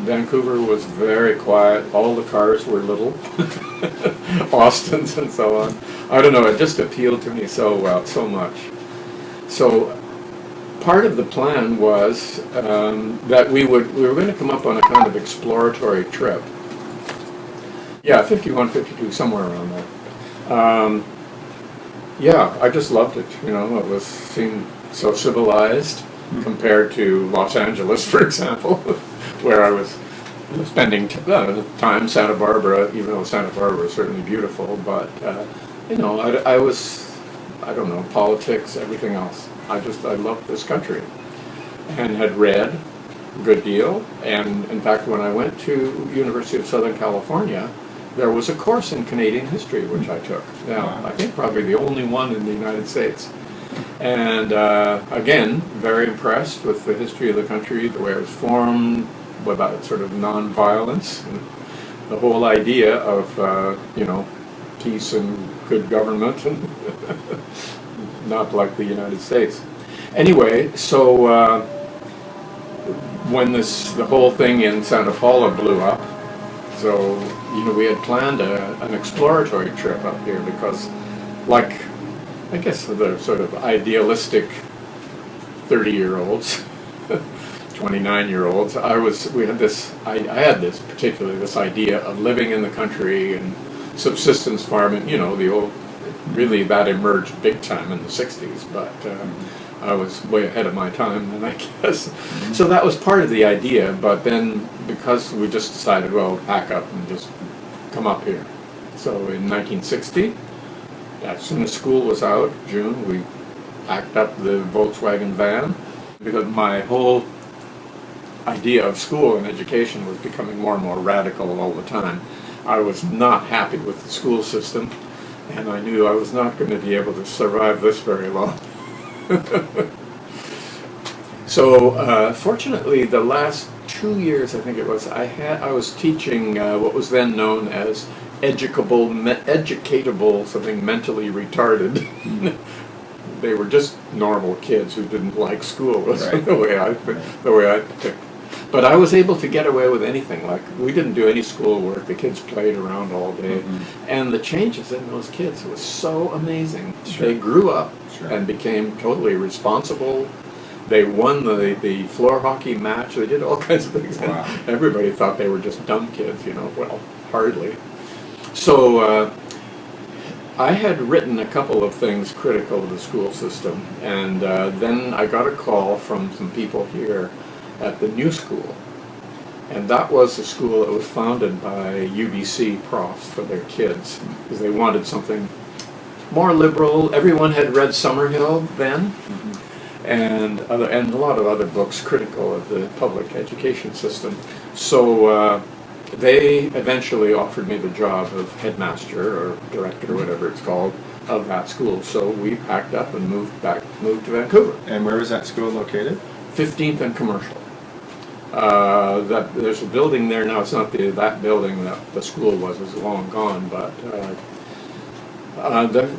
Vancouver was very quiet. All the cars were little, Austins and so on. I don't know. It just appealed to me so well, so much. So part of the plan was that we were going to come up on a kind of exploratory trip. Yeah, 51, 52, somewhere around there. Yeah, I just loved it. You know, it seemed so civilized compared to Los Angeles, for example, where I was spending time. Santa Barbara, even though Santa Barbara is certainly beautiful, but you know, I don't know, politics, everything else. I loved this country, and had read a good deal. And in fact, when I went to University of Southern California, there was a course in Canadian history which I took. Now, I think probably the only one in the United States. And again, very impressed with the history of the country, the way it was formed, about sort of non-violence, and the whole idea of you know, peace and good government, and not like the United States. Anyway, so when the whole thing in Santa Paula blew up, so you know, we had planned an exploratory trip up here because, like, I guess the sort of idealistic 30-year-olds, 29-year-olds, I had this idea of living in the country and subsistence farming. You know, the old, really that emerged big time in the 60s, but I was way ahead of my time then, I guess. So that was part of the idea, but then because we just decided, well, pack up and just come up here. So in 1960, as soon as school was out, June, we packed up the Volkswagen van, because my whole idea of school and education was becoming more and more radical all the time. I was not happy with the school system, and I knew I was not going to be able to survive this very long. So fortunately, the last 2 years, I think it was, I was teaching what was then known as educatable, something mentally retarded. They were just normal kids who didn't like school. Right. the way I picked. But I was able to get away with anything. Like, we didn't do any schoolwork. The kids played around all day, and the changes in those kids was so amazing. Sure. They grew up and became totally responsible. They won the floor hockey match. They did all kinds of things. Wow. And everybody thought they were just dumb kids, you know. Well, hardly. So I had written a couple of things critical of the school system, and then I got a call from some people here at the new school. And that was a school that was founded by UBC profs for their kids, because they wanted something more liberal. Everyone had read Summerhill then, and a lot of other books critical of the public education system. So they eventually offered me the job of headmaster or director, whatever it's called, of that school. So we packed up and moved to Vancouver. And where was that school located? 15th and Commercial. There's a building there now. It's not that building that the school was. It's long gone, but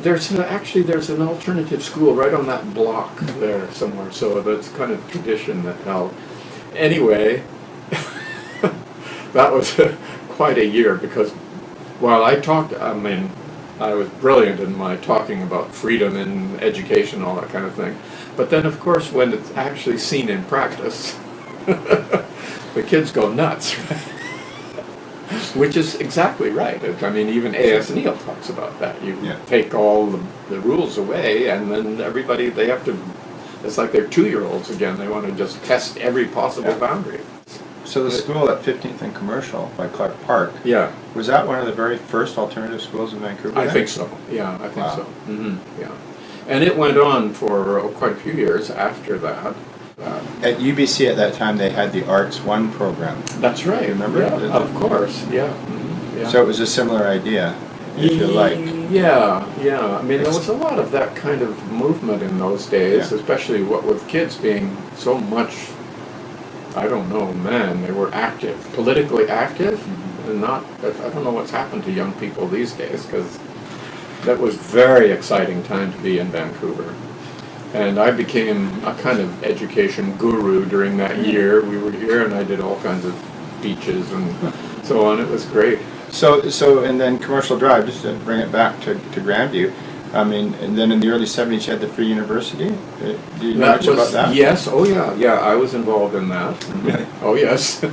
there's an alternative school right on that block there somewhere. So that's kind of tradition that held. Anyway, that was quite a year, because while I was brilliant in my talking about freedom and education, all that kind of thing. But then, of course, when it's actually seen in practice, the kids go nuts, which is exactly right. I mean, even A.S. Neal talks about that. You take all the rules away, and then they have to, it's like they're 2-year-olds again. They want to just test every possible boundary. So the school at 15th and Commercial by Clark Park, was that one of the very first alternative schools in Vancouver? I think so, yeah, I think so. Yeah. And it went on for quite a few years after that. At UBC at that time, they had the Arts 1 program. That's right. Remember? Yeah, of course, yeah. Yeah. So it was a similar idea, if you like. Yeah. I mean, there was a lot of that kind of movement in those days, especially what with kids being so much, I don't know, man, they were active, politically active, and not, I don't know what's happened to young people these days, because that was very exciting time to be in Vancouver. And I became a kind of education guru during that year. We were here, and I did all kinds of beaches and so on. It was great. So and then Commercial Drive, just to bring it back to Grandview, I mean, and then in the early 70s you had the Free University. Do you know much about that? Yes, oh yeah, I was involved in that. Really? Oh yes.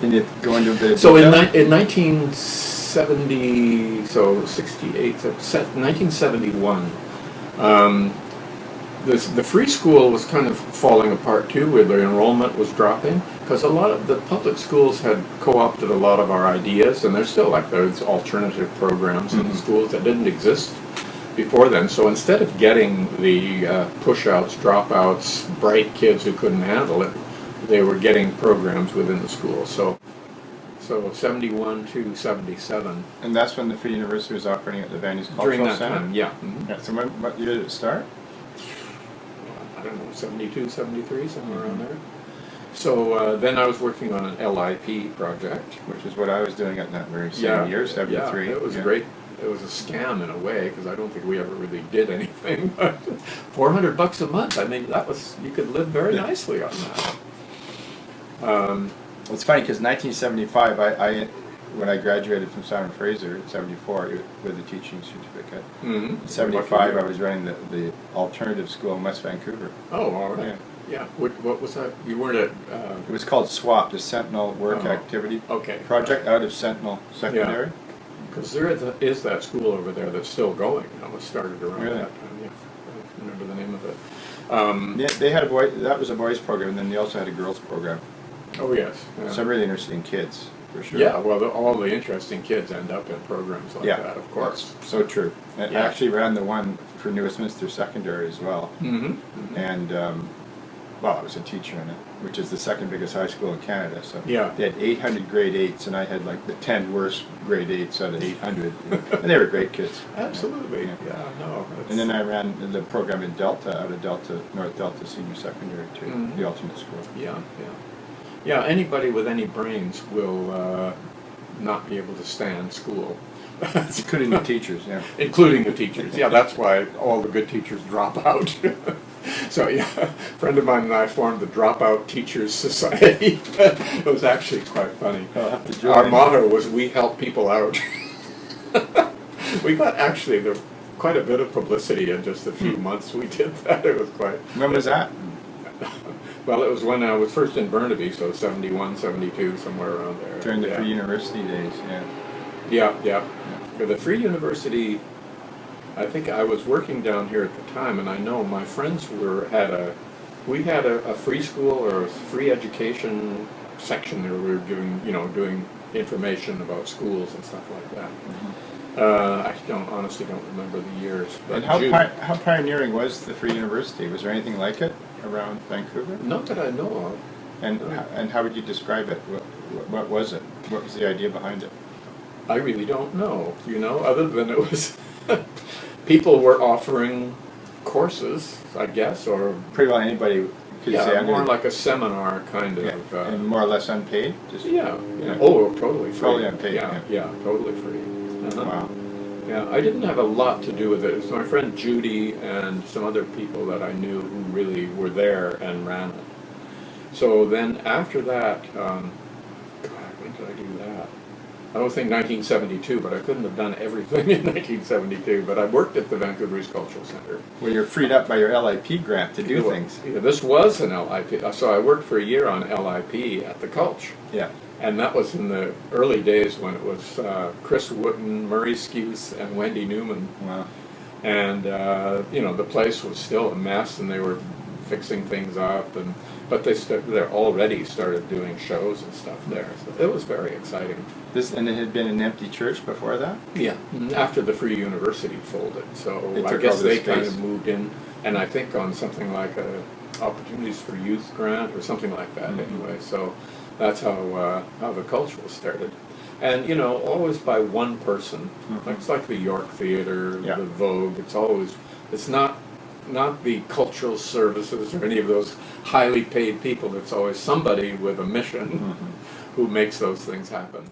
Can you go into a bit of So detail? in 1970, so 68, 1971, the free school was kind of falling apart too, where the enrollment was dropping, because a lot of the public schools had co-opted a lot of our ideas, and there's still like those alternative programs in the schools that didn't exist before then. So instead of getting the push-outs, dropouts, bright kids who couldn't handle it, they were getting programs within the school. So 71 to 77. And that's when the Free University was operating at the Vandy's Cultural During that Center? time, yeah. Yeah. So what year did it start? I don't know, 72, 73, somewhere around there. So then I was working on an LIP project. Which is what I was doing at that very same year, 73. Yeah, it was great. It was a scam in a way, because I don't think we ever really did anything. But $400 a month, I mean, that was, you could live very nicely on that. It's funny because 1975, when I graduated from Simon Fraser in 74 with a teaching certificate, in 75 I was running the alternative school in West Vancouver. Oh, all right. Yeah. What was that? You weren't at... It was called SWAP, the Sentinel Work Activity Project, out of Sentinel Secondary. Because there is that school over there that's still going. It was started around that time. Yeah. I don't remember the name of it. They had that was a boys program, and then they also had a girls program. Oh yes. Yeah. Some really interesting kids, for sure. Yeah, well, all the interesting kids end up in programs like that, of course. So true. I actually ran the one for New Westminster Secondary as well. And, well, I was a teacher in it, which is the second biggest high school in Canada. So they had 800 grade 8s, and I had like the 10 worst grade 8s out of 800. And they were great kids. Absolutely. Yeah, no. And then I ran the program in Delta, out of North Delta Senior Secondary too, the alternate school. Yeah, anybody with any brains will not be able to stand school. Including the teachers, Including the teachers. Yeah, that's why all the good teachers drop out. So yeah, a friend of mine and I formed the Dropout Teachers Society. It was actually quite funny. Our motto was, "We help people out." We got actually quite a bit of publicity in just a few months we did that. It was quite... When was that? Well, it was when I was first in Burnaby, so 71, 72, somewhere around there. During the Free University days, Yeah. For the Free University, I think I was working down here at the time, and I know my friends we had a free school or a free education section there. We were doing information about schools and stuff like that. I honestly don't remember the years. But and how pioneering was the Free University? Was there anything like it around Vancouver? Not that I know of. And how would you describe it? What was it? What was the idea behind it? I really don't know, other than it was people were offering courses, I guess, or pretty well anybody could say. More like a seminar kind of. And more or less unpaid? Oh, totally free. Totally unpaid. Yeah, totally free. Wow. Yeah, I didn't have a lot to do with it. It was my friend Judy and some other people that I knew who really were there and ran it. So then after that, when did I do that? I don't think 1972, but I couldn't have done everything in 1972. But I worked at the Vancouver East Cultural Center. Well, you're freed up by your LIP grant to do things. Yeah, this was an LIP. So I worked for a year on LIP at the Culch. Yeah. And that was in the early days when it was Chris Wooten, Murray Skuse, and Wendy Newman. Wow. And, the place was still a mess, and they were fixing things up. But they already started doing shows and stuff there. So it was very exciting. And it had been an empty church before that? Yeah, after the Free University folded. So I guess they kind of moved in, and I think on something like a Opportunities for Youth grant or something like that anyway. So that's how the culture was started. And, always by one person. It's like the York Theatre, the Vogue. It's not the cultural services or any of those highly paid people. It's always somebody with a mission who makes those things happen.